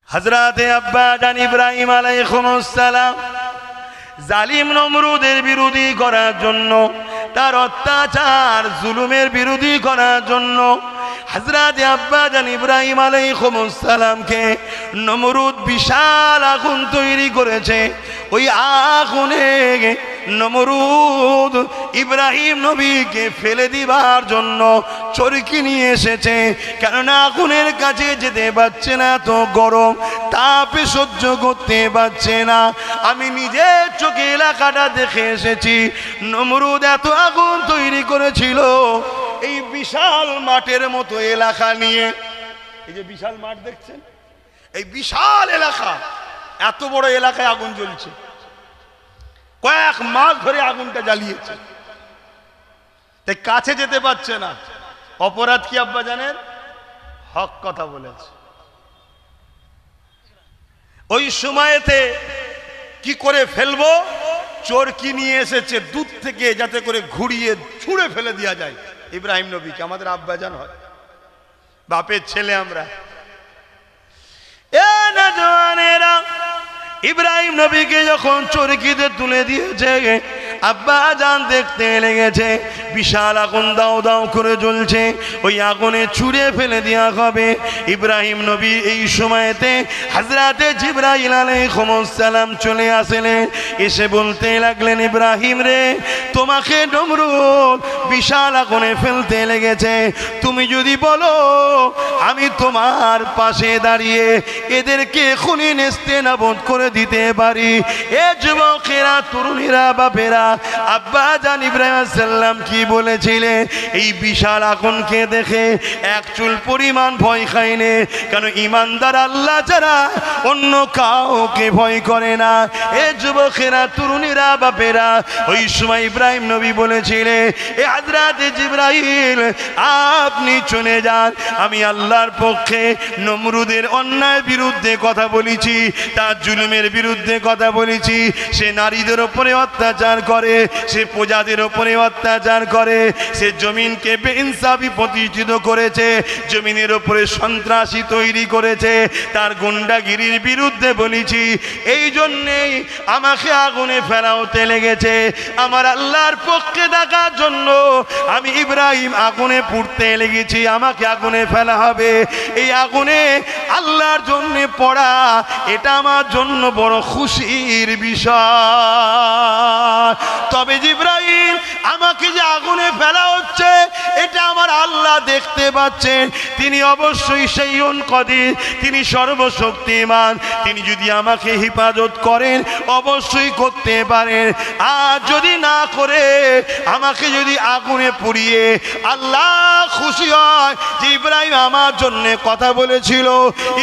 হযরতে আব্বা জান ইব্রাহিম আলাইহিস সালাম জালিম নমরুদের বিরোধী করার জন্য, তার অত্যাচার জুলুমের বিরোধী করার জন্য হযরতে আব্বা জান ইব্রাহিম আলাইহিস সালামকে নমরুদ বিশাল আগুন তৈরি করেছে। ওই আগুনে নমরুদ ইব্রাহিম নবীকে ফেলে দিবার জন্য চরকি নিয়ে এসেছে, কেননা আগুনের কাছে যেতে পারছে না, তো গরম তাপে সহ্য করতে পারছে না। আমি নিজের চোখে এলাকাটা দেখে এসেছি। নমরুদ এত আগুন তৈরি করেছিল এই বিশাল মাঠের মতো এলাকা নিয়ে। এই যে বিশাল মাঠ দেখছেন, এই বিশাল এলাকা, এত বড় এলাকায় আগুন জ্বলছে, কয়েক মাস ধরে আগুনটা জ্বালিয়েছে, তাই কাছে যেতে পারছে না। অপরাধ কি আব্বা জানেন? হক কথা বলেছে। ওই সময়তে কি করে ফেলবো, চরকি নিয়ে এসেছে দূর থেকে, যাতে করে ঘুরিয়ে ছুঁড়ে ফেলে দেওয়া যায় ইব্রাহিম নবীকে। আমাদের আব্বা জান হয়, বাপের ছেলে আমরা। এ নওজওয়ানেরা, ইব্রাহিম নবীকে যখন চরকিতে তুলে দিয়েছে, আব্বা জান দেখতে লেগেছে বিশাল আগুন দাও দাও করে জ্বলছে, ওই আগুনে ছুঁড়ে ফেলে দেওয়া হবে। ইব্রাহিম নবী এই সময়তে হযরতে জিবরাইল আলাইহিস সালাম চলে আসলেন, এসে বলতে লাগলেন, ইব্রাহিম রে, তোমাকে নমরুদ বিশাল আগুনে ফেলতে লেগেছে, তুমি যদি বলো আমি তোমার পাশে দাঁড়িয়ে এদেরকে এখনই নেস্তেনাবুদ করে দিতে পারি। এ যুবকেরা, তরুণীরা, বাপেরা, আব্বা জান ইব্রাহিম সাল্লাম কি বলেছিলেন? এই বিশাল আগুনকে দেখে এক চুল পরিমাণ ভয় খায়নি, কেন ইমানদার আল্লাহ ছাড়া অন্য কাউকে ভয় করে না। এ যুবকেরা, তরুণীরা, বাপেরা, ওই সময় ইব্রাহিম নবী বলেছিলেন, এ হযরতে জিবরাইল আপনি চলে যান, আমি আল্লাহর পক্ষে নমরুদের অন্যায় বিরুদ্ধে কথা বলেছি, তার জুলুমের বিরুদ্ধে কথা বলেছি। সে নারীদের উপরে অত্যাচার করে, সে প্রজাদের উপরে অত্যাচার করে, সে জমিনকে বেইনসাফি প্রতিষ্ঠিত করেছে, জমিনের উপরে সন্ত্রাসী তৈরি করেছে, তার গুন্ডাগিরির বিরুদ্ধে বলেছি। এই জন্যেই আমাকে আগুনে ফেলাতে লেগেছে। আমার আল্লাহর পক্ষে ডাকার জন্য আমি ইব্রাহিম আগুনে পুড়তে লেগেছি, আমাকে আগুনে ফেলা হবে। এই আগুনে আল্লাহর জন্য পড়া, এটা আমার জন্য বড় খুশির বিষয়। তবে জিবরাইল, আমাকে যে আগুনে ফেলা হচ্ছে এটা আমার আল্লাহ দেখতে পাচ্ছেন, তিনি অবশ্যই শাইউন কদির, তিনি সর্বশক্তিমান, তিনি যদি আমাকে হেফাজত করেন অবশ্যই করতে পারেন। আর যদি না করে আমাকে যদি আগুনে পুড়িয়ে আল্লাহ খুশি হয় যে ইব্রাহিম আমার জন্য কথা বলেছিল,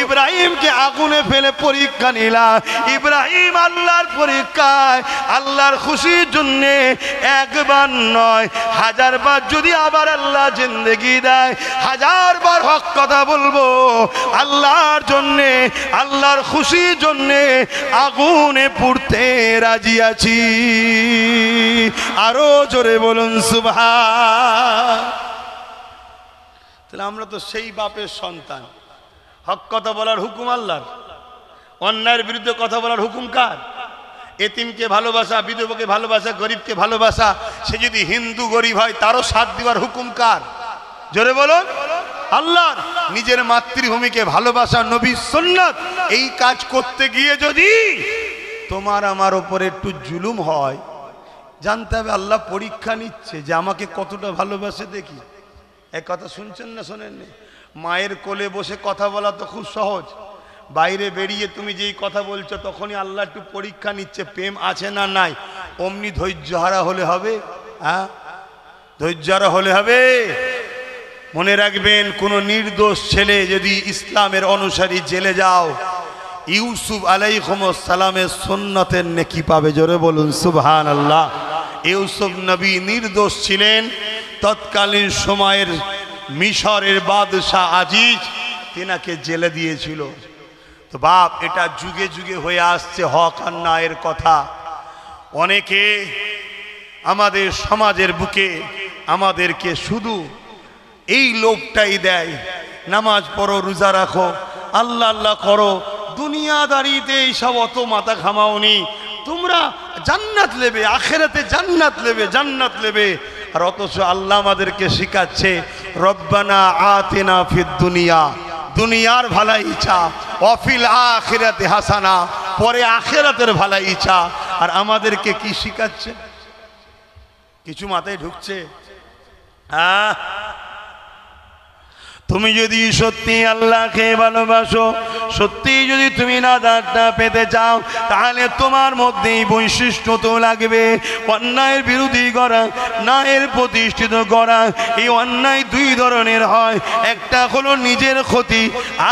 ইব্রাহিমকে আগুনে ফেলে পরীক্ষা নিলাম, ইব্রাহিম আল্লাহর পরীক্ষায় আল্লাহর খুশির জন্য একবার নয় হাজারবার যদি আবার আল্লাহ জিন্দেগি দেয়, হাজারবার হক কথা বলবো আল্লাহর জন্যে, আল্লাহর খুশির জন্যে আগুনে পুড়তে রাজি আছি। আরো জোরে বলুন সুবহান। তাহলে আমরা তো সেই বাপের সন্তান। হক কথা বলার হুকুম আল্লাহর, অন্যায়ের বিরুদ্ধে কথা বলার হুকুম কার? এতিমকে ভালোবাসা, বিধবাকে ভালোবাসা, গরিবকে ভালোবাসা, সে যদি হিন্দু গরিব হয় তারও সাথ দেওয়ার হুকুম কার? জোরে বলুন আল্লাহর। নিজের মাতৃভূমিকে ভালোবাসা, নবীর সুন্নাত, এই কাজ করতে গিয়ে যদি তোমার আমার উপরে একটু জুলুম হয়, জানতে হবে আল্লাহ পরীক্ষা নিচ্ছে যে আমাকে কতটা ভালোবাসে দেখি। এক কথা শুনছেন না শোনেননি? মায়ের কোলে বসে কথা বলা তো খুব সহজ, বাইরে বেরিয়ে তুমি যেই কথা বলছো তখনই আল্লাহ একটু পরীক্ষা নিচ্ছে প্রেম আছে না নাই। অমনি ধৈর্যহারা হলে হবে? হ্যাঁ, ধৈর্যহারা হলে হবে? মনে রাখবেন, কোন নির্দোষ ছেলে যদি ইসলামের অনুসারী জেলে যাও, ইউসুফ আলাইহিস সালামের সুন্নতের নেকি পাবে। জোরে বলুন সুবহানাল্লাহ। ইউসুফ নবী নির্দোষ ছিলেন, তৎকালীন সময়ের মিশরের বাদশাহ আজিজ তেনাকে জেলে দিয়েছিল। তো বাপ, এটা যুগে যুগে হয়ে আসছে হক আর ন্যায়ের কথা। অনেকে আমাদের সমাজের বুকে আমাদেরকে শুধু এই লোভটাই দেয়, নামাজ পড়ো, রোজা রাখো, আল্লাহ আল্লাহ করো, দুনিয়াদারিতে এইসব অত মাথা ঘামাওনি, তোমরা জান্নাত নেবে, আখেরাতে জান্নাত নেবে, জান্নাত নেবে। আর অথচ আল্লাহ আমাদেরকে শিখাচ্ছে রব্বানা আতিনা ফিদ দুনিয়া, দুনিয়ার ভালাই ইচ্ছা, অফিল আখিরাতে হাসানা, পরে আখেরাতের ভালাই ইচ্ছা। আর আমাদেরকে কি শিখাচ্ছে? কিছু মাথায় ঢুকছে? হ্যাঁ, তুমি যদি সত্যি আল্লাহকে ভালোবাসো, সত্যি যদি তুমি নাজাতটা পেতে চাও, তাহলে তোমার মধ্যেই বৈশিষ্ট্য তো লাগবে অন্যায়ের বিরোধী করা, ন্যায়ের প্রতিষ্ঠিত করা। এই অন্যায় দুই ধরনের হয়, একটা হলো নিজের ক্ষতি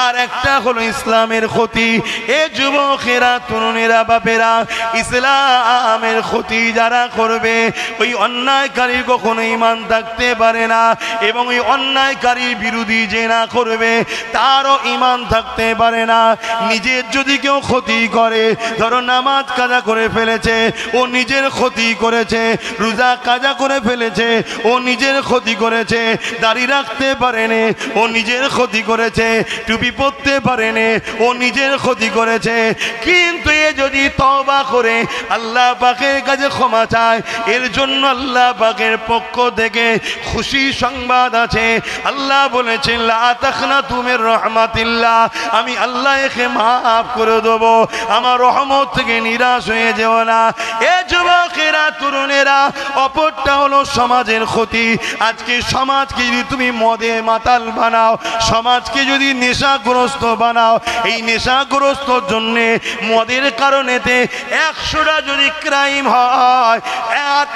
আর একটা হলো ইসলামের ক্ষতি। এ যুবকেরা, তরুণেরা, বাপেরা, ইসলামের ক্ষতি যারা করবে, ওই অন্যায়কারী কখনো ঈমান থাকতে পারে না, এবং ওই অন্যায়কারীর বিরোধী যে না করবে তারও ঈমান থাকতে পারে না। নিজের যদি কেউ ক্ষতি করে, ধরো নামাজ কাজা করে ফেলেছে, ও নিজের ক্ষতি করেছে, রোজা কাজা করে ফেলেছে, ও নিজের ক্ষতি করেছে, দাড়ি রাখতে পারেনি, ও নিজের ক্ষতি করেছে, টুপি পরতে পারেনি, ও নিজের ক্ষতি করেছে। কিন্তু এ যদি তওবা করে আল্লাহ পাকের কাছে ক্ষমা চায়, এর জন্য আল্লাহ পাকের পক্ষ থেকে খুশি সংবাদ আছে। আল্লাহ বলেছেন লা তাখনাতু মির রাহমাতিল্লাহ, আমি আল্লাহ একে মাফ করে দেবো, আমার রহমত থেকে নিরাশ হয়ে যেও না। এ যুবকেরা, তরুণেরা, অপরটা হলো সমাজের ক্ষতি। আজকে সমাজকে যদি তুমি মদে মাতাল বানাও, সমাজকে যদি নেশাগ্রস্ত বানাও, এই নেশাগ্রস্তর জন্যে মদের কারণেতে 100টা যদি ক্রাইম হয়,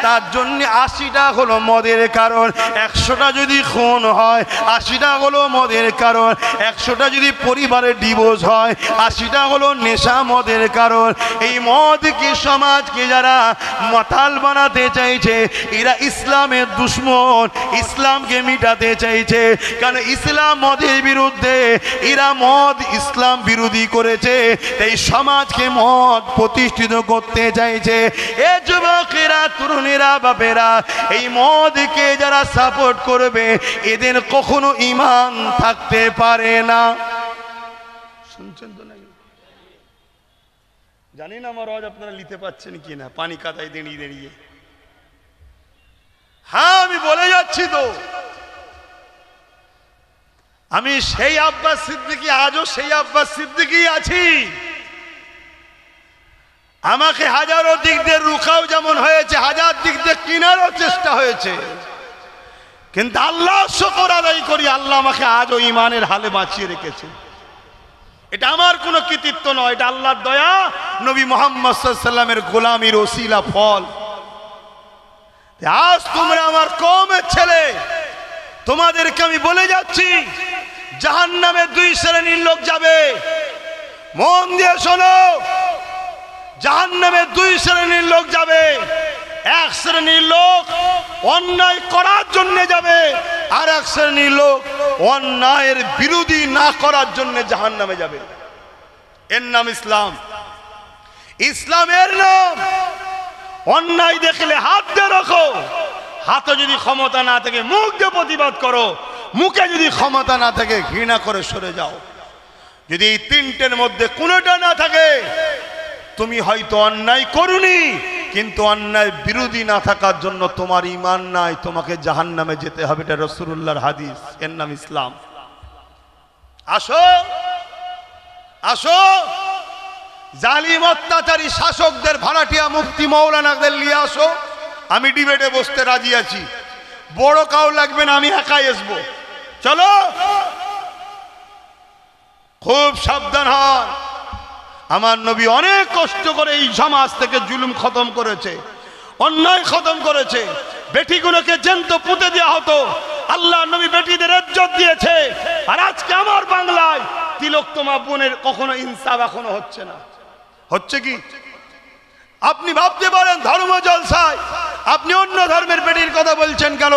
তার জন্য 80টা হলো মদের কারণ। 100টা যদি খুন হয়, 80টা হলো মদের কারণ। 100টা যদি পরিবারের ডিভোর্স হয়, 80টা হলো নেশা মদের কারণ। এই মদকে, সমাজকে যারা মাতাল বানাতে চাইছে, এরা ইসলামের দুশ্মন, ইসলামকে মিটাতে চাইছে। কারণ ইসলাম মদের বিরুদ্ধে, এরা মদ ইসলাম বিরোধী করেছে, তাই সমাজকে মদ প্রতিষ্ঠিত করতে চাইছে। এ যুবকেরা, তরুণেরা, বাপেরা, এই মদকে যারা সাপোর্ট করবে, এদের কখনো ঈমান থাকতে পারে না। শুনছেন তো নাকি? জানি না আমার আওয়াজ আপনারা নিতে পাচ্ছেন কিনা, পানি কাদায় দাঁড়িয়ে দাঁড়িয়ে। হ্যাঁ, আমি বলে যাচ্ছি তো, আমি সেই আব্বাস সিদ্দিকী, আজও সেই আব্বাস সিদ্দিকী আছি। আমাকে হাজারো দিক দিয়ে রুখাও যেমন হয়েছে, হাজার দিক দিয়ে কিনারও চেষ্টা হয়েছে, কিন্তু আল্লাহ শুকর আদায় করি, আল্লাহ আমাকে আজও ঈমানের হালে বাঁচিয়ে রেখেছে। এটা আমার কোনো কৃতিত্ব নয়, এটা আল্লাহর দয়া, নবী মুহাম্মদ সাল্লাল্লাহু আলাইহি ওয়াসাল্লামের গোলামির ওসিলা, ফল। আজ তোমরা আমার কওমের ছেলে, তোমাদেরকে আমি বলে যাচ্ছি, জাহান্নামে 2 শ্রেণীর লোক যাবে। মন দিয়ে শোনো, জাহান্নামে 2 শ্রেণীর লোক যাবে। 1 শ্রেণীর লোক অন্যায় করার জন্য যাবে, আর 1 শ্রেণীর লোক অন্যায়ের বিরোধী না করার জন্য জাহান্নামে যাবে। এর নাম ইসলাম। ইসলামের নাম অন্যায় দেখলে হাত দিয়ে রাখো, হাতে যদি ক্ষমতা না থাকে মুখ দিয়ে প্রতিবাদ করো, মুখে যদি ক্ষমতা না থাকে ঘৃণা করে সরে যাও। যদি এই 3টের মধ্যে কোনোটা না থাকে, তুমি হয়তো অন্যায় করুনি, কিন্তু অন্যায় বিরোধী না থাকার জন্য তোমার ঈমান নাই, তোমাকে জাহান্নামে যেতে হবে। এটা রাসূলুল্লাহর হাদিস, এর নাম ইসলাম। আসো আসো, জালিম অত্যাচারী শাসকদের, ভাড়াটিয়া মুফতি মৌলানাদের নিয়ে আসো, আমি ডিবেটে বসতে রাজি আছি। বড় কাউ লাগবে না, আমি একাই আসবো। চলো, খুব সাবধান হন। আমার নবী অনেক কষ্ট করে এই সমাজ থেকে জুলুম খতম করেছে, অন্যায় খতম করেছে। বেটিগুলোকে জ্যান্ত পুঁতে দেওয়া হতো, আল্লাহ নবী বেটিদের ইজ্জত দিয়েছে। আর আজকে আমার বাংলায় তিলোত্তমা বোনের কখনো ইনসাফ এখনো হচ্ছে না। হচ্ছে কি? আপনি ভাবতে পারেন ধর্ম জলসায় আপনি অন্য ধর্মের বেটির কথা বলছেন কেন?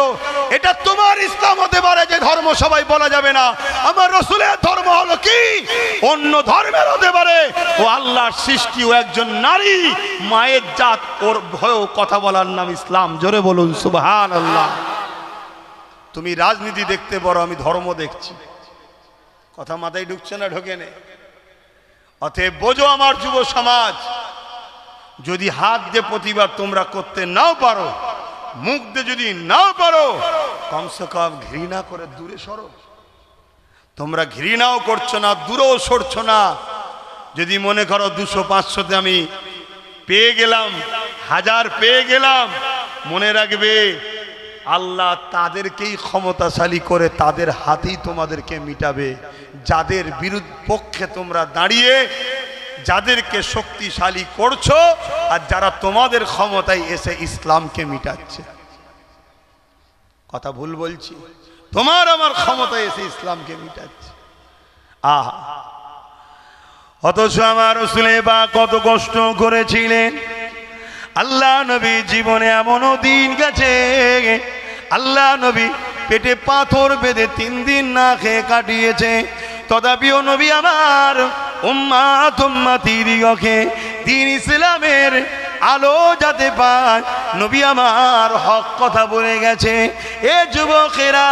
এটা তোমার ইসলাম হতে পারে যে ধর্ম সবাই বলা যাবে না। আমার রাসূলের ধর্ম হলো কি? অন্য ধর্মের হতে পারে, ও আল্লাহর সৃষ্টি, ও একজন নারী, মায়ের জাত, ওর ভয়েও কথা বলার নাম ইসলাম। জোরে বলুন সুবহানাল্লাহ। তুমি রাজনীতি দেখতে পারো, আমি ধর্ম দেখছি। কথা মাথায় ঢুকছে না? ঢোকে নে। অতএব বোঝো আমার যুব সমাজ, যদি হাত দিয়ে প্রতিবাদ তোমরা করতে নাও পারো, মুখ দিয়ে যদি নাও পারো, কমসে কম ঘৃণা করে দূরে সরো। তোমরা ঘৃণাও করছো না, দূরেও সরছো না। যদি মনে করো 200-500তে আমি পেয়ে গেলাম, 1000 পেয়ে গেলাম, মনে রাখবে আল্লাহ তাদেরকেই ক্ষমতাশালী করে তাদের হাতেই তোমাদেরকে মিটাবে। যাদের পক্ষে তোমরা দাঁড়িয়ে যাদেরকে শক্তিশালী করছো, আর যারা তোমাদের ক্ষমতায় এসে ইসলামকে মিটাচ্ছে। কথা ভুল বলছি? তোমার আমার ক্ষমতায় এসে ইসলামকে মিটাচ্ছে। আহা, অথচ আমার রাসূল পাক কত কষ্ট করেছিলেন। আল্লাহ নবী জীবনে এমনও দিন গেছে, আল্লাহ নবী পেটে পাথর বেঁধে 3 দিন না খেয়ে কাটিয়েছে। তথাপিও নবী আমার উম্মতিদিগকে দ্বীন ইসলামের আলো যাতে পায়, নবী আমার হক কথা বলে গেছে। এ যুবকেরা,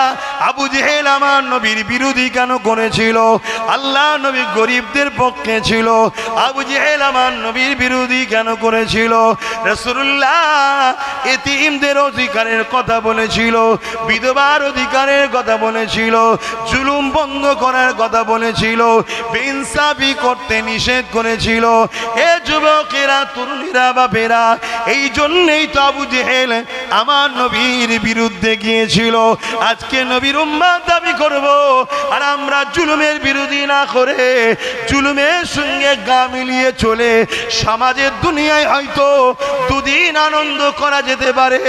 আবু জেহেল আমার নবীর বিরোধী কেন করেছিল? আল্লাহ নবী গরিবদের পক্ষে ছিল, আবু জেহেল আমার নবীর বিরোধী কেন করেছিল? রাসূলুল্লাহ এতিমদের অধিকারের কথা বলেছিল, বিধবার অধিকারের কথা বলেছিল, জুলুম বন্ধ করার কথা বলেছিল, বেইনসাফি করতে নিষেধ করেছিল। এ যুবকেরা, তরুণীরা, বাপেরা, এই জন্যই তো আবু জেহেল আমার নবীর বিরুদ্ধে গিয়েছিল। আজকে নবীর উম্মত দাবি করব, আর আমরা জুলুমের বিরোধী না করে জুলুমের সঙ্গে গা মিলিয়ে চলে সমাজের দুনিয়ায় হয়তো 2 দিন আনন্দ করা যেতে পারে,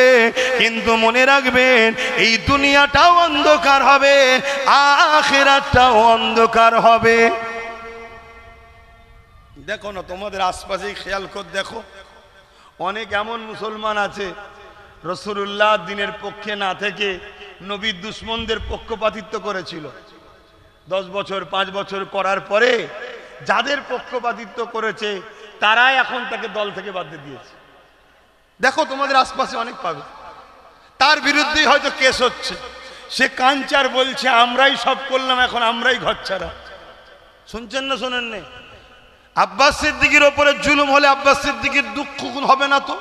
কিন্তু মনে রাখবেন এই দুনিয়াটাও অন্ধকার হবে, আখিরাতটাও অন্ধকার হবে। দেখো না, তোমাদের আশপাশেই খেয়াল করে দেখো, অনেক এমন মুসলমান আছে রাসূলুল্লাহ দ্বীনের পক্ষে না থেকে নবীর দুশমনদের পক্ষপাতিত্ব করেছিল। 10 বছর 5 বছর করার পরে যাদের পক্ষপাতিত্ব করেছে তারাই এখন তাকে দল থেকে বাদ দিয়ে দিয়েছে। দেখো তোমাদের আশপাশে অনেক পাবে, তার বিরুদ্ধেই হয়তো কেস হচ্ছে, সে কাঞ্চার বলছে আমরাই সব করলাম, এখন আমরাই ঘর ছাড়া। শুনছেন না শোনেন না? আব্বাস সিদ্দিকের ওপরে জুলুম হলে আব্বাস সিদ্দিকের দুঃখ হবে না তো?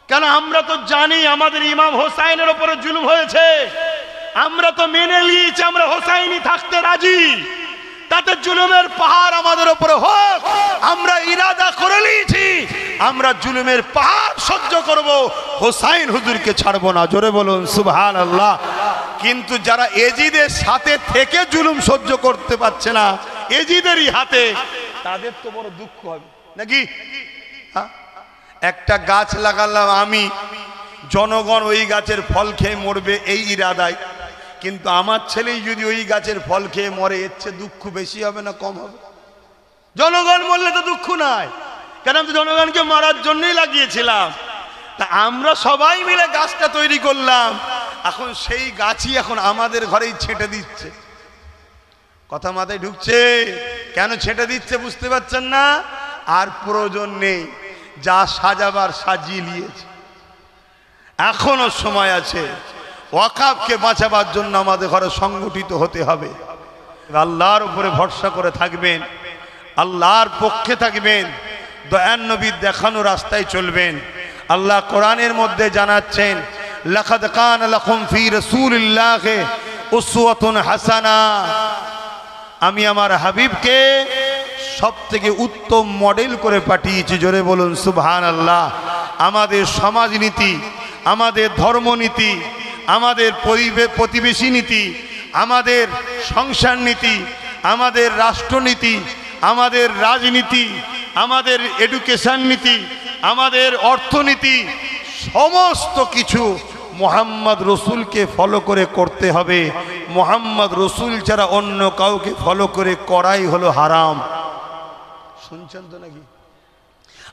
কেন? আমরা তো জানি আমাদের ইমাম হোসাইনের ওপরে জুলুম হয়েছে, আমরা তো মেনে নিয়েছি, আমরা হোসাইনি থাকতে রাজি, তাতে জুলুমের পাহাড় আমাদের ওপরে হোক, আমরা ইরাদা করে নিয়েছি আমরা জুলুমের পাহাড় সহ্য করব, হোসাইন হুজুরকে ছাড়বো না। জোরে বলুন সুবহানাল্লাহ। কিন্তু যারা এজিদের সাথে থেকে জুলুম সহ্য করতে পারছে না, এজিদেরই হাতে, তাদের তো বড় দুঃখ হবে নাকি? একটা গাছ লাগালাম আমি, জনগণ ওই গাছের ফল খেয়ে মরবে এই ইরাদায়, কিন্তু আমার ছেলেই যদি ওই গাছের ফল খেয়ে মরে, এর চেয়ে দুঃখ বেশি হবে না কম হবে? জনগণ মরলে তো দুঃখ নাই, কেন? আমি তো জনগণকে মারার জন্যই লাগিয়েছিলাম। তা আমরা সবাই মিলে গাছটা তৈরি করলাম, এখন সেই গাছই এখন আমাদের ঘরেই ছেটে দিচ্ছে। কথা মাথায় ঢুকছে? কেন ছেটে দিচ্ছে বুঝতে পারছেন না? আর প্রয়োজন নেই, যা সাজাবার সাজিয়ে নিয়েছে। এখনো সময় আছে, ওয়াকাফকে বাঁচাবার জন্য আমাদের ঘরে সংগঠিত হতে হবে। আল্লাহর উপরে ভরসা করে থাকবেন, আল্লাহর পক্ষে থাকবেন, দয়ার নবীর দেখানো রাস্তায় চলবেন। আল্লাহ কোরআনের মধ্যে জানাচ্ছেন, লাকাদ কানা লাকুম ফি রাসূলিল্লাহি উসওয়াতুন হাসানা। আমি আমার হাবিবকে সবথেকে উত্তম মডেল করে পাঠিয়েছি। জোরে বলুন সুবহানাল্লাহ। আমাদের সমাজনীতি, আমাদের ধর্মনীতি, আমাদের প্রতিবেশী নীতি, আমাদের সংসার নীতি, আমাদের রাষ্ট্রনীতি, আমাদের রাজনীতি, আমাদের এডুকেশন নীতি, আমাদের অর্থনীতি, সমস্ত কিছু মোহাম্মদ রসুলকে ফলো করে করতে হবে। মোহাম্মদ রসুল ছাড়া অন্য কাউকে ফলো করে করাই হলো হারাম। শুনছেন তো নাকি?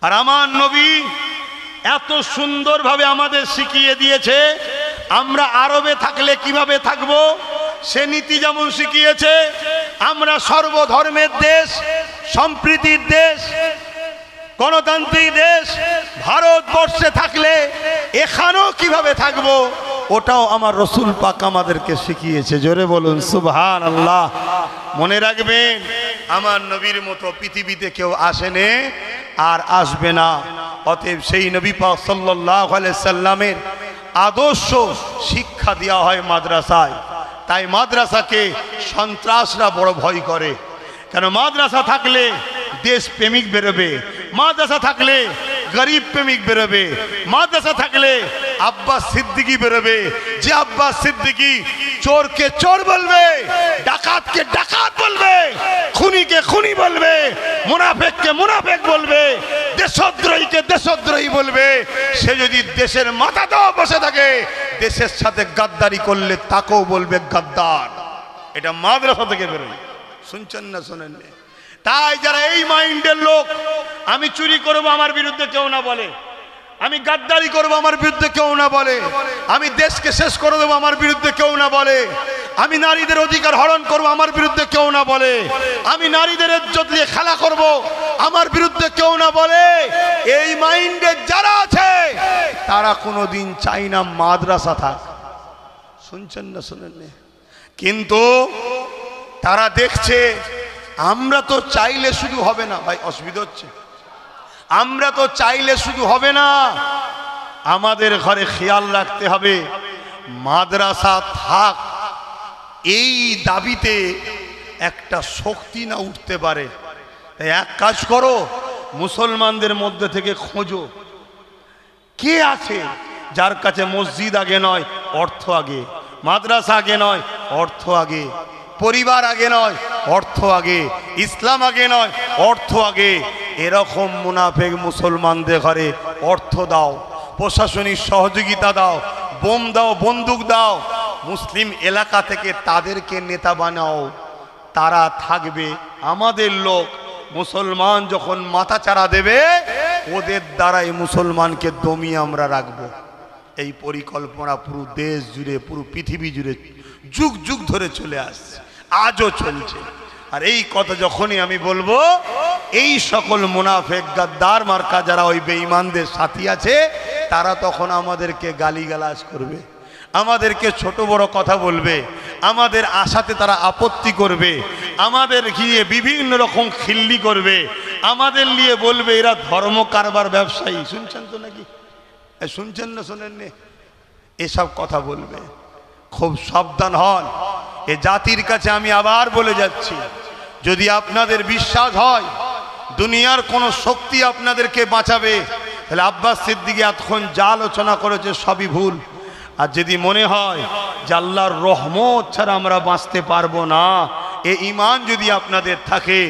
আর আমার নবী এত সুন্দরভাবে আমাদের শিখিয়ে দিয়েছে, আমরা আরবে থাকলে কিভাবে থাকবো সে নীতি যেমন শিখিয়েছে। আমরা সর্বধর্মের দেশ, সম্প্রীতির দেশ, গণতান্ত্রিক দেশ ভারতবর্ষে থাকলে এখানেও কিভাবে থাকবো ওটাও আমার রসুল পাক আমাদেরকে শিখিয়েছে। জোরে বলুন সুবহানাল্লাহ। মনে রাখবেন, আমার নবীর মতো পৃথিবীতে কেউ আসেনি আর আসবে না। অতএব সেই নবী পাক সাল্লাল্লাহু আলাইহি সাল্লামের আদর্শ শিক্ষা দেওয়া হয় মাদ্রাসায়। তাই মাদ্রাসাকে সন্ত্রাসরা বড় ভয় করে, কেন মাদ্রাসা থাকলে দেশ প্রেমিক বেরোবে, মাদ্রাসা থাকলে গরিব প্রেমিক বেরোবে, মাদ্রাসা থাকলে আব্বাস সিদ্দিকী বেরোবে। যে আব্বাস সিদ্দিকী চোরকে চোর বলবে, ডাকাতকে ডাকাত বলবে, খুনিকে খুনি বলবে, মুনাফেককে মুনাফেক বলবে, দেশদ্রোহীকে দেশদ্রোহী বলবে, সে যদি দেশের মাথাতেও বসে থাকে দেশের সাথে গাদ্দারি করলে তাকেও বলবে গাদ্দার। এটা মাদ্রাসা থেকে বেরোয়। শুনছেন না শোনেন? তাই যারা এই মাইন্ডের লোক, আমি চুরি করব আমার বিরুদ্ধে কেউ না বলে, আমি গাদ্দারি করব আমার বিরুদ্ধে কেউ না বলে, আমি দেশকে শেষ করে দেবো আমার বিরুদ্ধে কেউ না বলে, আমি নারীদের অধিকার হরণ করব আমার বিরুদ্ধে কেউ না বলে, আমি নারীদের ইজ্জত নিয়ে খেলা করব আমার বিরুদ্ধে কেউ না বলে, এই মাইন্ডে যারা আছে তারা কোনোদিন চাই না মাদ্রাসা থাক। শুনছেন না শোনেন? কিন্তু তারা দেখছে আমরা তো চাইলে শুধু হবে না। ভাই অসুবিধা হচ্ছে? আমরা তো চাইলে শুধু হবে না, আমাদের ঘরে খেয়াল রাখতে হবে মাদ্রাসা থাক। এই দাবিতে একটা শক্তি না উঠতে পারে। তাই এক কাজ করো, মুসলমানদের মধ্যে থেকে খোঁজো কে আছে যার কাছে মসজিদ আগে নয় অর্থ আগে, মাদ্রাসা আগে নয় অর্থ আগে, পরিবার আগে নয় অর্থ আগে, ইসলাম আগে নয় অর্থ আগে। এরকম মুনাফেক মুসলমানদের ঘরে অর্থ দাও, প্রশাসনিক সহযোগিতা দাও, বোম দাও, বন্দুক দাও, মুসলিম এলাকা থেকে তাদেরকে নেতা বানাও, তারা থাকবে আমাদের লোক। মুসলমান যখন মাথা চারা দেবে ওদের দ্বারাই মুসলমানকে দমিয়ে আমরা রাখবো। এই পরিকল্পনা পুরো দেশ জুড়ে, পুরো পৃথিবী জুড়ে যুগ যুগ ধরে চলে আসছে, আজও চলছে। আর এই কথা যখনই আমি বলবো, এই সকল মুনাফেক গাদ্দার মার্কা যারা ওই বেঈমানদের সাথী আছে, তারা তখন আমাদেরকে গালিগালাজ করবে, আমাদেরকে ছোট বড় কথা বলবে, আমাদের আশাতে তারা আপত্তি করবে, আমাদের নিয়ে বিভিন্ন রকম খিল্লি করবে, আমাদের নিয়ে বলবে এরা ধর্ম কারবার ব্যবসায়ী। শুনছেন তো নাকি? শুনছেন না শোনেন? এসব কথা বলবে। খুব সাবধান হন। এ জাতির কাছে আমি আবার বলে যাচ্ছি, যদি আপনাদের বিশ্বাস হয় দুনিয়ার কোনো শক্তি আপনাদেরকে বাঁচাবে, তাহলে আব্বাস সিদ্দিকী এতক্ষণ যা আলোচনা করেছে সবই ভুল। আর যদি মনে হয় যে আল্লাহর রহমত ছাড়া আমরা বাঁচতে পারবো না, এ ঈমান যদি আপনাদের থাকে,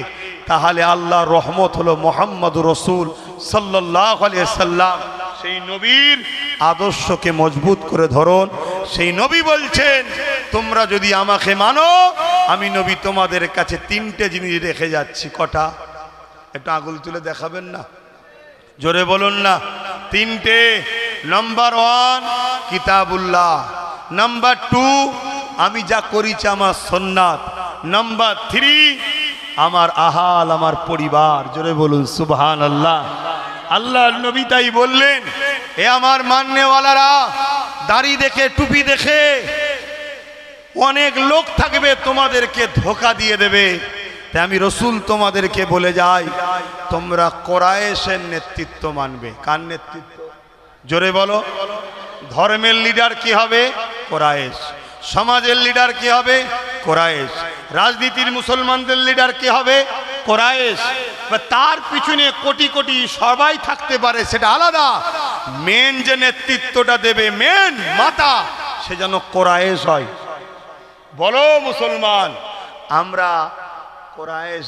তাহলে আল্লাহর রহমত হলো মুহাম্মদুর রাসূল সাল্লাল্লাহু আলাইহি সাল্লাম। সেই নবীর আদর্শকে মজবুত করে ধরুন। সেই নবী বলছেন, তোমরা যদি আমাকে মানো, আমি নবী তোমাদের কাছে তিনটে জিনিস রেখে যাচ্ছি। কটা? একটু আঙুল তুলে দেখাবেন না? জোরে বলুন না। তিনটে। নাম্বার 1 কিতাবুল্লাহ, নাম্বার 2 আমি যা করেছি আমার সুন্নাত, নাম্বার 3 আমার আহাল, আমার পরিবার। জোরে বলুন সুবহানাল্লাহ। আল্লাহর নবী তাই বললেন, এ আমার মাননেওয়ালারা, দাড়ি দেখে টুপি দেখে অনেক লোক থাকবে তোমাদেরকে ধোঁকা দিয়ে দেবে, তাই আমি রসুল তোমাদেরকে বলে যাই, তোমরা কোরাইশের নেতৃত্ব মানবে। কার নেতৃত্ব? জোরে বলো। ধর্মের লিডার কি হবে? কোরাইশ। সমাজের লিডার কি হবে? কোরাইশ। রাজনীতির মুসলমানদের লিডার কি হবে? কোরাইশ। তার পিছনে কোটি কোটি সবাই থাকতে পারে, সেটা আলাদা। মেন যে নেতৃত্বটা দেবে, মেন মাতা, সে যেন কোরাইশ হয়। বলো মুসলমান, আমরা কোরাইশ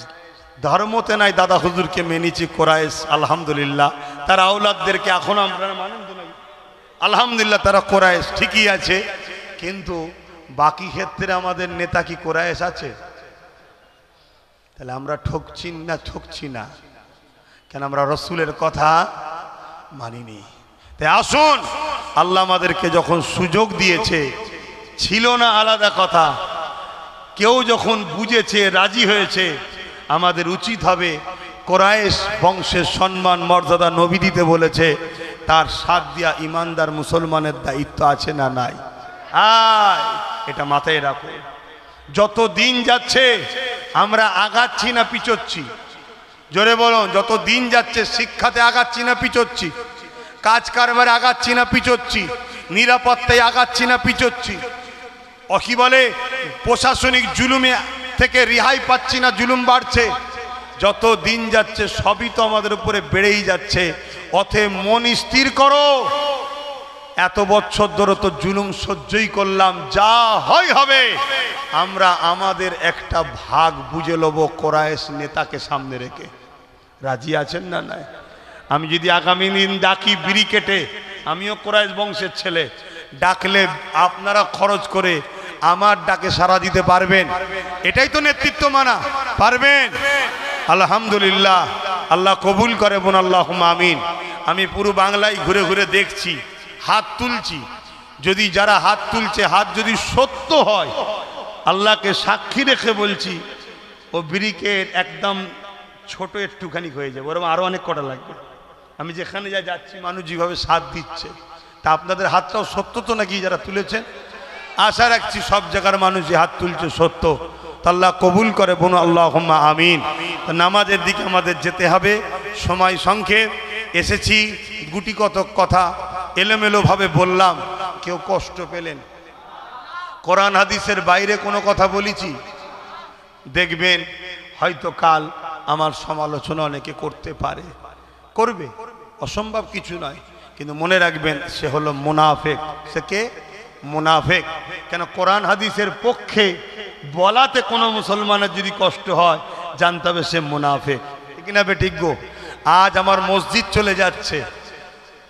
ধর্মতে নাই, দাদা হুজুরকে মেনেছি কোরাইশ, আলহামদুলিল্লাহ। তার আওলাদদেরকে এখন আমরা মানেন তো নাকি? আলহামদুলিল্লাহ, তারা কোরাইশ ঠিকই আছে। কিন্তু বাকি ক্ষেত্রে আমাদের নেতা কি কোরাইশ আছে? তাহলে আমরা ঠকছি না? ঠকছি না কেন? আমরা রসুলের কথা মানিনি। তাই আসুন, আল্লাহ আমাদেরকে যখন সুযোগ দিয়েছে, ছিল না আলাদা কথা, কেউ যখন বুঝেছে, রাজি হয়েছে, আমাদের উচিত হবে কোরাইশ বংশের সম্মান মর্যাদা নবী দিতে বলেছে, তার সাথ দিয়া ইমানদার মুসলমানের দায়িত্ব আছে না নাই? এটা মাথায় রাখো। যত দিন যাচ্ছে আমরা আগাচ্ছি না পিছোচ্ছি? জোরে বলুন। যত দিন যাচ্ছে শিক্ষাতে আগাচ্ছি না পিছোচ্ছি? কাজ কারবারে আগাচ্ছি না পিছোচ্ছি? নিরাপত্তায় আগাচ্ছি না পিছোচ্ছি? কি বলে প্রশাসনিক জুলুমে থেকে রেহাই পাচ্ছি না জুলুম বাড়ছে? যত দিন যাচ্ছে সবই তো আমাদের উপরে বেড়েই যাচ্ছে। অতএব মন স্থির করো। এত বছর ধরে তো জুলুম সহ্যই করলাম, যা হয় হবে। আমরা আমাদের একটা ভাগ বুঝে নেব কোরাইশ নেতাকে সামনে রেখে। রাজি আছেন না? নাই? আমি যদি আগামী দিন ডাকি বিড়ি কেটে, আমিও কোরাইশ বংশের ছেলে, ডাকলে আপনারা খরচ করে আমার ডাকে সাড়া দিতে পারবেন? এটাই তো নেতৃত্ব মানা। পারবেন? আলহামদুলিল্লাহ, আল্লাহ কবুল করে বোন, আল্লাহুম্মা আমিন। আমি পুরো বাংলায় ঘুরে ঘুরে দেখছি, হাত তুলছি। যদি যারা হাত তুলছে, হাত যদি সত্য হয়, আল্লাহকে সাক্ষী রেখে বলছি, ও ব্রিকেট একদম ছোট একটুখানি হয়ে যাবে, ওরকম আরো অনেক কটা লাগবে। আমি যেখানে যাচ্ছি মানুষ যেভাবে সাথ দিচ্ছে, তা আপনাদের হাতটাও সত্য তো নাকি যারা তুলেছেন? আশা রাখছি সব জায়গার মানুষ যে হাত তুলছে সত্য। আল্লাহ কবুল করে বোন, আল্লাহুম্মা আমিন। নামাজের দিকে আমাদের যেতে হবে, সময় সংক্ষেপ। এসেছি গুটি কতক কথা এলোমেলোভাবে বললাম, কেউ কষ্ট পেলেন? কোরআন হাদিসের বাইরে কোনো কথা বলেছি? দেখবেন হয়তো কাল আমার সমালোচনা অনেকে করতে পারে, করবে, অসম্ভব কিছু নয়। কিন্তু মনে রাখবেন, সে হলো মুনাফেক। সে কে? মুনাফেক। কেন? কোরআন হাদিসের পক্ষে বলাতে কোনো মুসলমানের যদি কষ্ট হয়, জানতে হবে সে মুনাফেক। ঠিক না বেঠিক গো? আজ আমার মসজিদ চলে যাচ্ছে,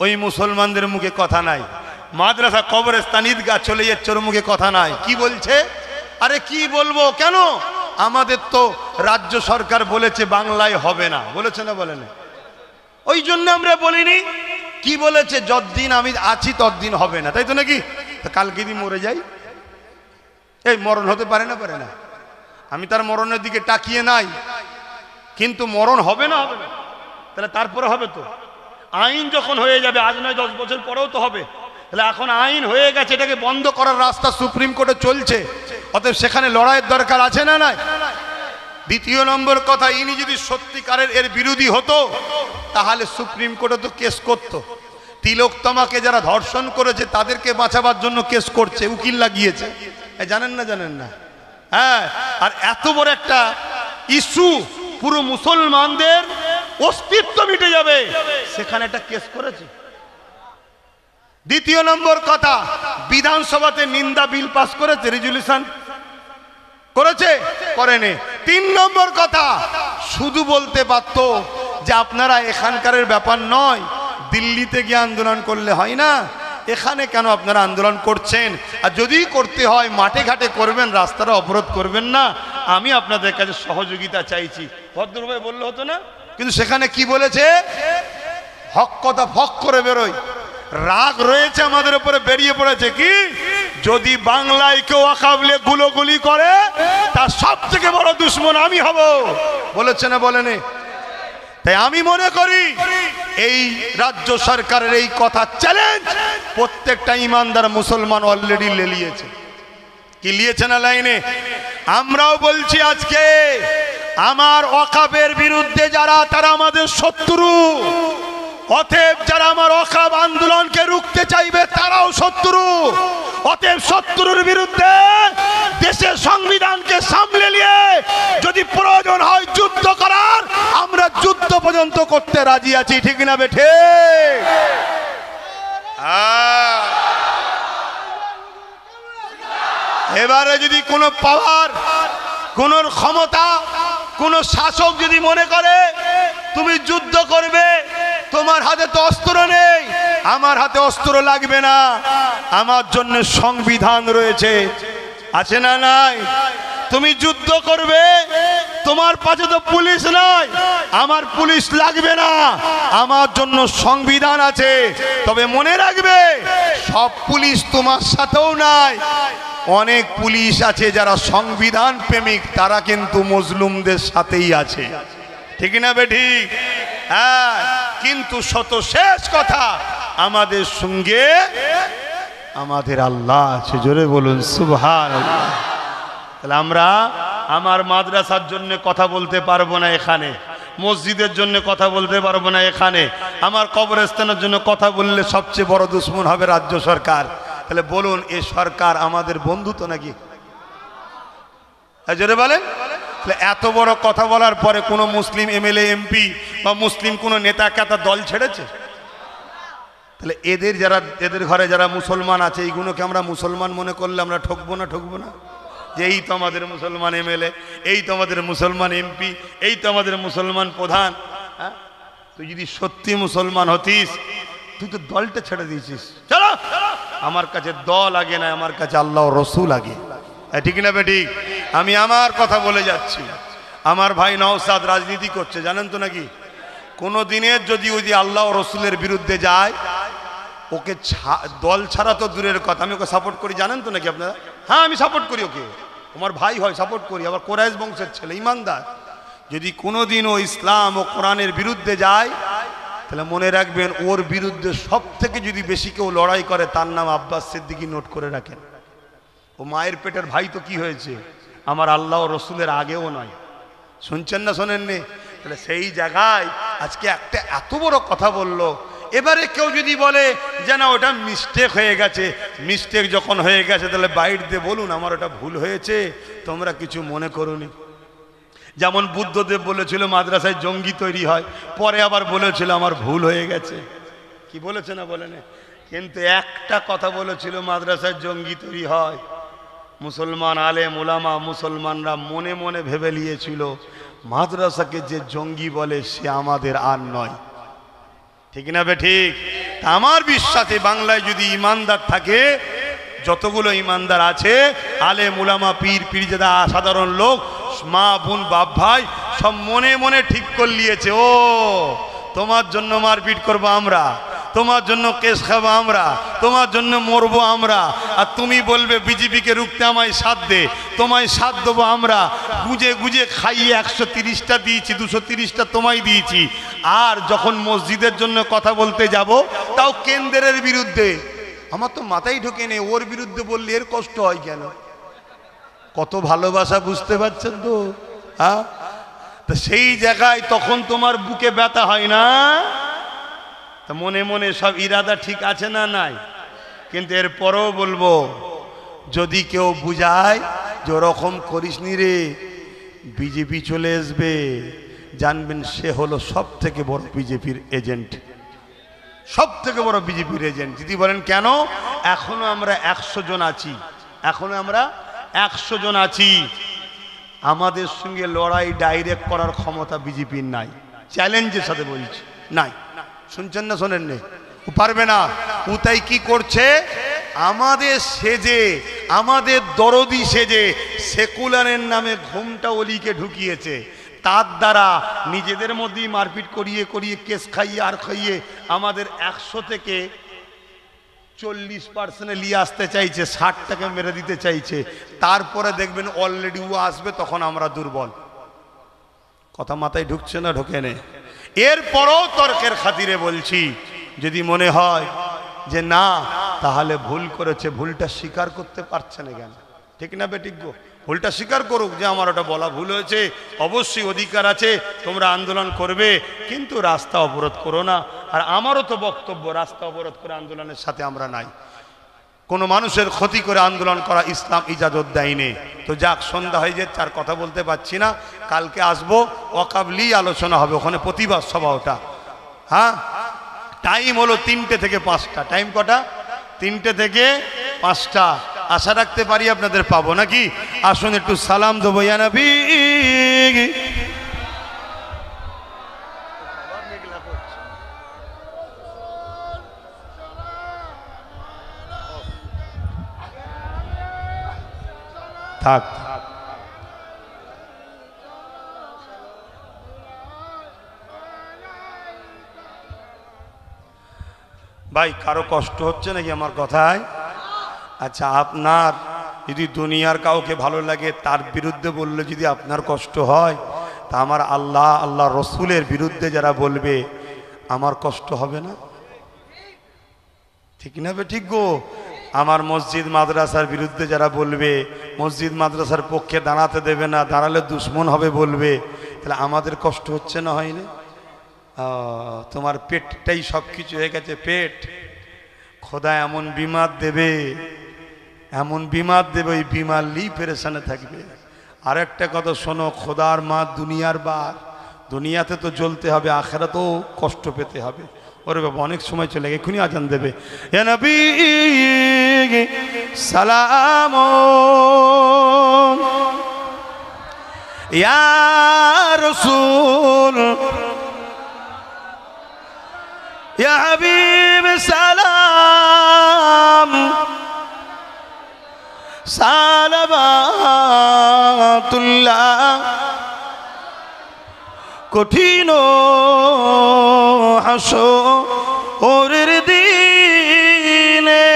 ওই মুসলমানদের মুখে কথা নাই। মাদ্রাসা, কবরস্থান, ঈদগাহ চলে যাচ্ছে, ওর মুখে কথা নাই। কি বলছে? আরে কি বলবো? কেন? আমাদের তো রাজ্য সরকার বলেছে বাংলায় হবে না, বলেছে না? বলে না? ওই জন্য আমরা বলিনি। কি বলেছে? যতদিন আমি আছি ততদিন হবে না, তাই তো নাকি? কালকে যদি মরে যাই, এই মরণ হতে পারে না? পারে না? আমি তার মরণের দিকে তাকিয়ে নাই, কিন্তু মরণ হবে না? হবে না? তাহলে তারপরে হবে তো। আইন যখন হয়ে যাবে, আজ নয় 10 বছর পরেও তো হবে। তাহলে এখন আইন হয়ে গেছে, এটাকে বন্ধ করার রাস্তা সুপ্রিম কোর্টে চলছে। অতএব সেখানে লড়াইয়ের দরকার আছে না নাই? দ্বিতীয় নম্বর কথা, ইনি যদি সত্যিকারের এর বিরোধী হতো, তাহলে সুপ্রিম কোর্টে তো কেস করতো। তিলোত্তমাকে যারা ধর্ষণ করেছে তাদেরকে বাঁচাবার জন্য কেস করছে, উকিল লাগিয়েছে। জানেন না? জানেন না? হ্যাঁ। আর এত বড় একটা ইস্যু, পুরো মুসলমানদের অস্তিত্ব মিটে যাবে, সেখানে একটা কেস করেছে। দ্বিতীয় নম্বর কথা, বিধানসভাতে নিন্দা বিল পাস করেছে, রেজুলেশন করেছে? করেনি। 3 নম্বর কথা, শুধু বলতে পারত যে আপনারা এখানকারের ব্যাপার নয়, দিল্লিতে গিয়ে আন্দোলন করলে হয় না, এখানে কেন আপনারা আন্দোলন করছেন? আর যদি করতে হয় মাঠে ঘাটে করবেন, রাস্তাটা অবরোধ করবেন না, আমি আপনাদের কাছে সহযোগিতা চাইছি, ভদ্রভাবে বললে হতো না? কিন্তু সেখানে কি বলেছে? হক কথা ফক করে বেরোয়। রাগ রয়েছে আমাদের উপরে, বেরিয়ে পড়েছে কি, যদি বাংলায় কেউ আকাবলে গুলোগুলি করে, তার সব থেকে বড় দুশ্মন আমি হব। বলেছে না? বলেনি? তাই আমি মনে করি এই রাজ্য সরকারের এই কথা চ্যালেঞ্জ প্রত্যেকটা ইমানদার মুসলমান অলরেডি লেলিয়েছে। কি লিয়েছে না লাইনে? আমরাও বলছি আজকে, আমার ওয়াকফের বিরুদ্ধে যারা, তারা আমাদের শত্রু। অতএব যারা আমার ওয়াকফ আন্দোলনকে রুখতে চাইবে, তারাও শত্রু। অতএব শত্রুর বিরুদ্ধে দেশের সংবিধানকে সামলে নিয়ে যদি প্রয়োজন হয় যুদ্ধ করার, আমরা যুদ্ধ পর্যন্ত করতে রাজি আছি। ঠিক না বেঠে? এবারে যদি কোনো পাওয়ার, কোন ক্ষমতা, কোন শাসক যদি মনে করে তুমি যুদ্ধ করবে, তোমার হাতে তো অস্ত্র নেই, আমার হাতে অস্ত্র লাগবে না, আমার জন্য সংবিধান রয়েছে, আছে না? নাই? তুমি যুদ্ধ করবে, তোমার পাশে তো পুলিশ নাই, আমার পুলিশ লাগবে না, আমার জন্য সংবিধান আছে। তবে মনে রাখবে, সব পুলিশ তোমার সাথেও নাই। অনেক পুলিশ আছে যারা সংবিধান প্রেমিক, তারা কিন্তু মজলুমদের সাথেই আছে। ঠিক না বেঠিক? হ্যাঁ। কিন্তু শত শেষ কথা, আমাদের সঙ্গে আমাদের আল্লাহ আছে। জোরে বলুন সুবহানাল্লাহ। তাহলে আমরা আমার মাদ্রাসার জন্য কথা বলতে পারবো না এখানে, মসজিদের জন্য কথা বলতে পারবো না এখানে, আমার কবরস্থানের জন্য কথা বললে সবচেয়ে বড় দুশ্মন হবে রাজ্য সরকার। তাহলে বলুন এ সরকার আমাদের বন্ধু তো নাকি? জোরে বলেন। তাহলে এত বড় কথা বলার পরে কোনো মুসলিম এমএলএ এমপি বা মুসলিম কোনো নেতা কেতা দল ছেড়েছে? তাহলে এদের ঘরে যারা মুসলমান আছে এইগুলোকে আমরা মুসলমান মনে করলে আমরা ঠকবো না? যে এই তো আমাদের মুসলমান এমএলএ, এই তো আমাদের মুসলমান এমপি, এই তো আমাদের মুসলমান প্রধান। হ্যাঁ, তুই যদি সত্যি মুসলমান হতিস তুই তো দলটা ছেড়ে দিয়েছিস। চলো, আমার কাছে দল আগে না, আমার কাছে আল্লাহ রসুল আগে। ঠিক না বেঠিক? আমি আমার কথা বলে যাচ্ছি। আমার ভাই নওশাদ রাজনীতি করছে, জানেন তো নাকি? কোনো দিনের যদি ওই যে আল্লাহ রসুলের বিরুদ্ধে যায়, ওকে দল ছাড়া তো দূরের কথা, আমি ওকে সাপোর্ট করি, জানেন তো নাকি আপনারা? হ্যাঁ, আমি সাপোর্ট করি ওকে, আমার ভাই হয়, সাপোর্ট করি। আবার কোরাইশ বংশের ছেলে, ইমানদার। যদি কোনোদিন ও ইসলাম ও কোরআনের বিরুদ্ধে যায়, তাহলে মনে রাখবেন ওর বিরুদ্ধে সব থেকে যদি বেশি কেউ লড়াই করে তার নাম আব্বাস সিদ্দিকী, নোট করে রাখেন। ও মায়ের পেটের ভাই তো কি হয়েছে, আমার আল্লাহ ও রসুলের আগেও নয়। শুনছেন না শোনেননি? তাহলে সেই জায়গায় আজকে একটা এত বড় কথা বললো। এবারে কেউ যদি বলে যে না ওটা মিস্টেক হয়ে গেছে, মিস্টেক যখন হয়ে গেছে তাহলে বাইরে দিয়ে বলুন আমার ওটা ভুল হয়েছে, তোমরা কিছু মনে করোনি। যেমন বুদ্ধদেব বলেছিল মাদ্রাসায় জঙ্গি তৈরি হয়, পরে আবার বলেছিল আমার ভুল হয়ে গেছে। কি বলেছে না বলেন? কিন্তু একটা কথা বলেছিল মাদ্রাসায় জঙ্গি তৈরি হয়, মুসলমান আলেম ওলামা মুসলমানরা মনে মনে ভেবে নিয়েছিল মাদ্রাসাকে যে জঙ্গি বলে সে আমাদের আর নয়। ঠিক না বে ঠিক? আমার বিশ্বাসে বাংলায় যদি ইমানদার থাকে, যতগুলো ইমানদার আছে, আলেম ওলামা পীর পীরজাদা সাধারণ লোক, মা বোন বাপ ভাই সব মনে মনে ঠিক করে নিয়েছে, ও তোমার জন্য মারপিট করবো আমরা, তোমার জন্য কেস খাবো আমরা, তোমার জন্য মরবো আমরা, আর তুমি বলবে বিজেপিকে রুখতে আমায় সাথ দে, তোমায় সাথ দেবো আমরা। গুজে গুজে খাইয়ে 130টা দিয়েছি, 230টা তোমায় দিয়েছি। আর যখন মসজিদের জন্য কথা বলতে যাব, তাও কেন্দ্রের বিরুদ্ধে। আমার তো মাথায় ঢোকে নেই, ওর বিরুদ্ধে বললে এর কষ্ট হয় কেন? কত ভালোবাসা, বুঝতে পারছেন তো? হ্যাঁ, তা সেই জায়গায় তখন তোমার বুকে ব্যথা হয় না? তা মনে মনে সব ইরাদা ঠিক আছে না নাই? কিন্তু এরপরও বলবো, যদি কেউ বুঝায় যে ওরকম করিসনি রে, বিজেপি চলে আসবে, জানবেন সে হলো সব থেকে বড় বিজেপির এজেন্ট, সব থেকে বড় বিজেপির এজেন্ট। যদি বলেন কেন? এখনো আমরা 100 জন আছি, এখনো আমরা 100 জন আছি। আমাদের সঙ্গে লড়াই ডাইরেক্ট করার ক্ষমতা বিজেপির নাই, চ্যালেঞ্জের সাথে বলছি, নাই। শুনছেন না শোনেন নে? ও পারবে না। ও তাই কি করছে, আমাদের সেজে, আমাদের দরদি সেজে সেকুলারের নামে ঘুমটা অলিকে ঢুকিয়েছে। তার দ্বারা নিজেদের মধ্যেই মারপিট করিয়ে করিয়ে কেস খাইয়ে আর খাইয়ে আমাদের 100 থেকে 40% নিয়ে আসতে চাইছে, 60টাকে মেরে দিতে চাইছে। তারপরে দেখবেন অলরেডি ও আসবে, তখন আমরা দুর্বল। কথা মাথায় ঢুকছে না ঢোকে নে? এরপরও তর্কের খাতিরে বলছি, যদি মনে হয় যে না তাহলে ভুল করেছে, ভুলটা স্বীকার করতে পারছে না কেন? ঠিক না বেঠিক গো? ভুলটা স্বীকার করুক যে আমার ওটা বলা ভুল হয়েছে, অবশ্যই অধিকার আছে, তোমরা আন্দোলন করবে, কিন্তু রাস্তা অবরোধ করো না। আর আমারও তো বক্তব্য, রাস্তা অবরোধ করে আন্দোলনের সাথে আমরা নাই। কোনো মানুষের ক্ষতি করে আন্দোলন করা ইসলাম ইজাজত দেয়নি। তো যাক, সন্ধ্যা হয়ে যাচ্ছে, আর কথা বলতে পারছি না। কালকে আসবো, ওয়াকাবলি আলোচনা হবে ওখানে, প্রতিবাদ সভা ওটা। হ্যাঁ, টাইম হলো 3টে থেকে 5টা। টাইম কটা? 3টে থেকে 5টা। আশা রাখতে পারি আপনাদের পাবো নাকি? আসুন একটু সালাম দেবো ইয়া নবী। থাক, ভাই কারো কষ্ট হচ্ছে নাকি আমার কথায়? আচ্ছা, আপনার যদি দুনিয়ার কাউকে ভালো লাগে, তার বিরুদ্ধে বললে যদি আপনার কষ্ট হয়, তা আমার আল্লাহ রসুলের বিরুদ্ধে যারা বলবে আমার কষ্ট হবে না? ঠিক না বে ঠিক গো? আমার মসজিদ মাদ্রাসার বিরুদ্ধে যারা বলবে, মসজিদ মাদ্রাসার পক্ষে দাঁড়াতে দেবে না, দাঁড়ালে দুশ্মন হবে বলবে, তাহলে আমাদের কষ্ট হচ্ছে না, হয়নি? তোমার পেটটাই সব কিছু হয়ে গেছে, পেট। খোদা এমন বিমার দেবে, এমন বিমার দেবে, ওই বিমার লিই পেরেশানে থাকবে। আর একটা কথা শোনো, খোদার মা দুনিয়ার বার, দুনিয়াতে তো জ্বলতে হবে, আখেরাতেও কষ্ট পেতে হবে। ওরে বাবা, অনেক সময় চলে গেছে, এখনই আজান দেবে। ইয়া নবী সালাম, ইয়া রাসূল, ইয়া হাবিব সালাম, সালাবাতুল্লাহ। কঠিন হাসরের দিনে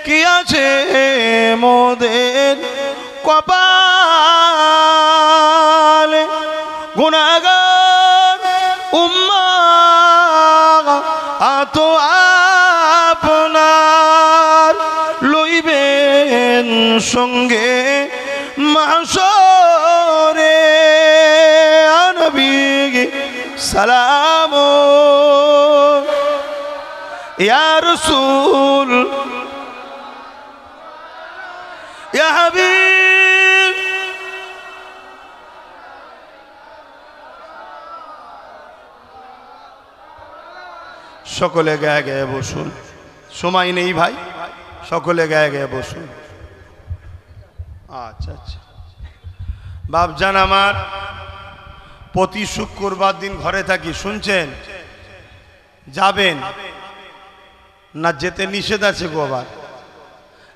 কি আছে মোদের কপালে, গুনাহগার উম্মাহ আত আপনার লইবেন সঙ্গে মাহশরে। নবী সালাম, ইয়া রাসূল, ইয়া হাবিব। সকলে গায়ে গায়ে বসুন, সময় নেই ভাই, সকলে গায়ে গায়ে বসুন। আচ্ছা আচ্ছা, বাপজান আমার, প্রতি শুক্রবার দিন ঘরে থাকি, শুনছেন? যাবেন না? যেতে নিষেধ আছে গো, আবার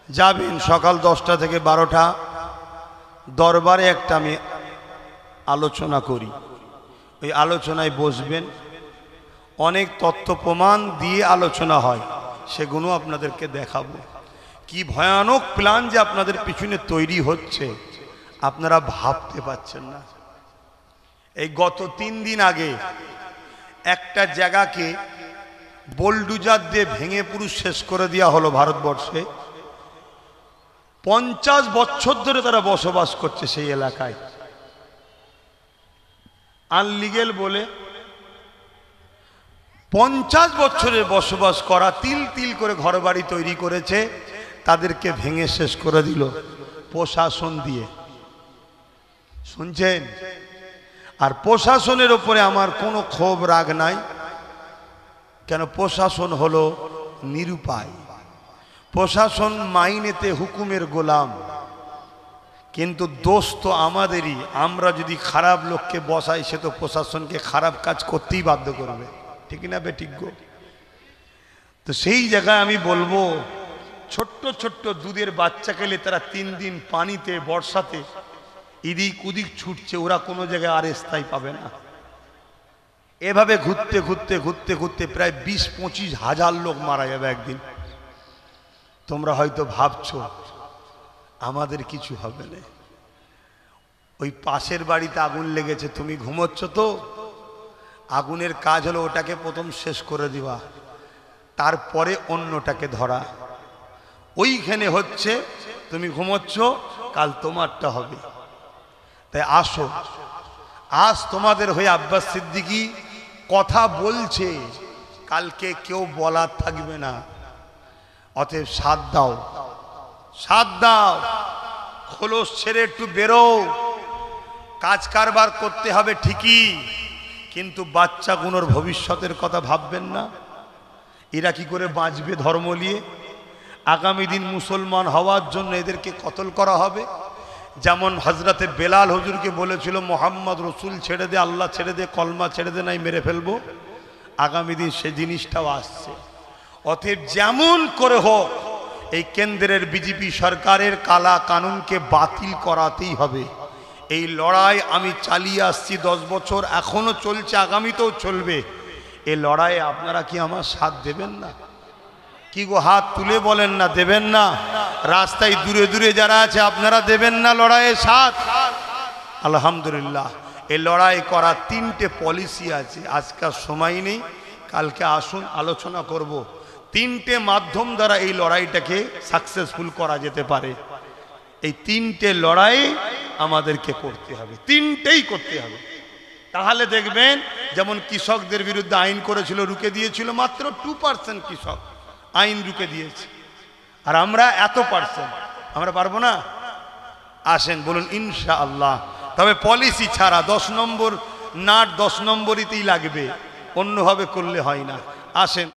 যাবেন। সকাল 10টা থেকে 12টা দরবারে একটা আমি আলোচনা করি, ওই আলোচনায় বসবেন। অনেক তথ্য প্রমাণ দিয়ে আলোচনা হয়, সেগুলো আপনাদেরকে দেখাবো। কি ভয়ানক প্ল্যান যে আপনাদের পিছনে তৈরি হচ্ছে, আপনারা ভাবতে পারছেন না। এই গত 3 দিন আগে একটা জায়গাকে বোলডুজার দিয়ে ভেঙে পুরো শেষ করে দেওয়া হলো ভারতবর্ষে। 50 বছর ধরে তারা বসবাস করছে সেই এলাকায়, আনলিগেল বলে। 50 বছরের বসবাস করা, তিল তিল করে ঘরবাড়ি তৈরি করেছে, তাদেরকে ভেঙে শেষ করে দিল প্রশাসন দিয়ে, শুনছেন? আর প্রশাসনের উপরে আমার কোনো ক্ষোভ রাগ নাই, কেন? প্রশাসন হলো নিরুপায়, প্রশাসন মাইনেতে হুকুমের গোলাম। কিন্তু দোষ তো আমাদেরই, আমরা যদি খারাপ লোককে বসাই, সে তো প্রশাসনকে খারাপ কাজ করতেই বাধ্য করবে, ঠিক না বেঠিক গো? তো সেই জায়গায় আমি বলবো, ছোট্ট ছোট্ট দুধের বাচ্চা খেলে তারা 3 দিন পানিতে বর্ষাতে এদিক ওদিক ছুটছে, ওরা কোনো জায়গায় আর স্থায়ী পাবে না। এভাবে ঘুরতে ঘুরতে ঘুরতে ঘুরতে প্রায় 20-25 হাজার লোক মারা যাবে একদিন। তোমরা হয়তো ভাবছো আমাদের কিছু হবে না, ওই পাশের বাড়িতে আগুন লেগেছে, তুমি ঘুমোচ্ছ তো, আগুনের কাজ হলো ওটাকে প্রথম শেষ করে দিবা, তারপরে অন্যটাকে ধরা। ওইখানে হচ্ছে, তুমি ঘুমোচ্ছ, কাল তোমারটা হবে। তাই আসো, আজ তোমাদের হয়ে আব্বাস সিদ্দিকী কথা বলছে, কালকে কেউ বলার থাকবে না। অতএব সাথ দাও, সাথ দাও, খোলস ছেড়ে একটু বেরো। কাজ কারবার করতে হবে ঠিকই, কিন্তু বাচ্চাগুলোর ভবিষ্যতের কথা ভাববেন না। এরা কি করে বাঁচবে ধর্ম নিয়ে? আগামী দিন মুসলমান হওয়ার জন্য এদেরকে কতল করা হবে। যেমন হজরতে বেলাল হুজুরকে বলেছিল, মোহাম্মদ রসুল ছেড়ে দে, আল্লাহ ছেড়ে দে, কলমা ছেড়ে দে, নাই মেরে ফেলবো। আগামী দিন সে জিনিসটাও আসছে। অতএব যেমন করে হোক এই কেন্দ্রের বিজেপি সরকারের কালা কানুনকে বাতিল করাতেই হবে। এই লড়াই আমি চালিয়ে আসছি 10 বছর, এখনো চলছে, আগামীতেও চলবে। এই লড়াইয়ে আপনারা কি আমার সাথ দেবেন না? কি গো, হাত তুলে বলেন না দেবেন না? রাস্তায় দূরে দূরে যারা আছে, আপনারা দেবেন না লড়াইয়ে সাথ? আলহামদুলিল্লাহ। এই লড়াই করার 3টে পলিসি আছে, আজকাল সময় নেই, কালকে আসুন আলোচনা করব। তিনটে মাধ্যম দ্বারা এই লড়াইটাকে সাকসেসফুল করা যেতে পারে। এই তিনটে লড়াই আমাদেরকে করতে হবে, তিনটেই করতে হবে। তাহলে দেখবেন যেমন কৃষকদের বিরুদ্ধে আইন করেছিল, রুখে দিয়েছিল মাত্র 2% কৃষক আইন রুখে দিয়েছে, আর আমরা এত পার্সেন্ট, আমরা পারবো না? আসেন বলুন ইনশাআল্লাহ। তবে পলিসি ছাড়া 10 নম্বর নাট 10 নম্বরিতেই লাগবে, অন্যভাবে করলে হয় না। আসেন।